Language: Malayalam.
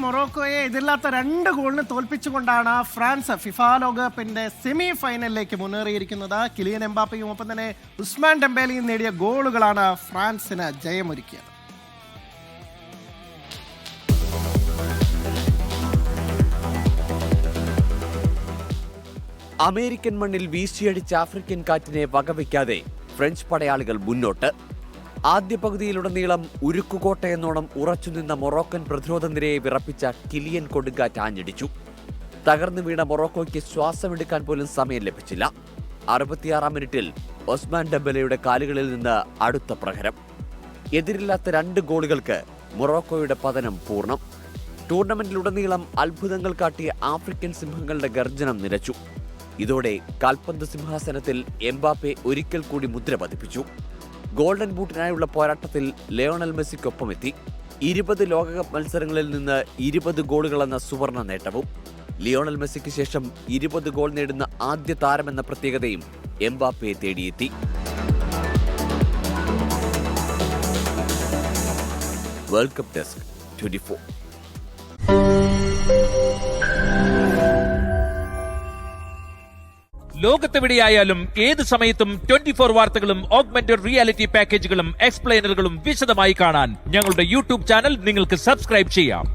മൊറോക്കോയെ എതിരില്ലാത്ത 2 ഗോളിന് തോൽപ്പിച്ചുകൊണ്ടാണ് ഫ്രാൻസ് ഫിഫ ലോകകപ്പിന്റെ സെമി ഫൈനലിലേക്ക് മുന്നേറിയിരിക്കുന്നത്. കിലിയൻ എംബാപ്പയും ഒപ്പം തന്നെ ഉസ്മാൻ ഡെംബേലയും നേടിയ ഗോളുകളാണ് ഫ്രാൻസിന് ജയമൊരുക്കിയത്. അമേരിക്കൻ മണ്ണിൽ വീശിയടിച്ച ആഫ്രിക്കൻ കാറ്റിനെ വകവയ്ക്കാതെ ഫ്രഞ്ച് പടയാളികൾ മുന്നോട്ട്. ആദ്യ പകുതിയിലുടനീളം ഉരുക്കുകോട്ടയെന്നോണം ഉറച്ചുനിന്ന മൊറോക്കൻ പ്രതിരോധ നിരയെ വിറപ്പിച്ച കിലിയൻ കൊടുങ്കാറ്റ് ആഞ്ഞടിച്ചു. തകർന്നു വീണ മൊറോക്കോയ്ക്ക് ശ്വാസമെടുക്കാൻ പോലും സമയം ലഭിച്ചില്ല. 66-ാം മിനിറ്റിൽ ഒസ്മാൻ ഡെംബെലയുടെ കാലുകളിൽ നിന്ന് അടുത്ത പ്രഹരം. എതിരില്ലാത്ത 2 ഗോളുകൾക്ക് മൊറോക്കോയുടെ പതനം പൂർണ്ണം. ടൂർണമെന്റിലുടനീളം അത്ഭുതങ്ങൾ കാട്ടിയ ആഫ്രിക്കൻ സിംഹങ്ങളുടെ ഗർജനം നിലച്ചു. ഇതോടെ കാൽപന്ത് സിംഹാസനത്തിൽ എംബാപ്പെ ഒരിക്കൽ കൂടി മുദ്ര പതിപ്പിച്ചു. ഗോൾഡൻ ബൂട്ടിനായുള്ള പോരാട്ടത്തിൽ ലയണൽ മെസ്സിക്കൊപ്പമെത്തി. 20 ലോകകപ്പ് മത്സരങ്ങളിൽ നിന്ന് 20 ഗോളുകളെന്ന സുവർണ നേട്ടവും. ലിയോണൽ മെസ്സിക്ക് ശേഷം 20 ഗോൾ നേടുന്ന ആദ്യ താരമെന്ന പ്രത്യേകതയും എംബാപ്പയെ തേടിയെത്തി. World cup desk 24. ലോകത്തെവിടെയായാലും ഏത് സമയത്തും 24 വാർത്തകളും ഓഗ്മെന്റഡ് റിയാലിറ്റി പാക്കേജുകളും എക്സ്പ്ലെയിനറുകളും വിശദമായി കാണാൻ ഞങ്ങളുടെ യൂട്യൂബ് ചാനൽ നിങ്ങൾക്ക് സബ്സ്ക്രൈബ് ചെയ്യാം.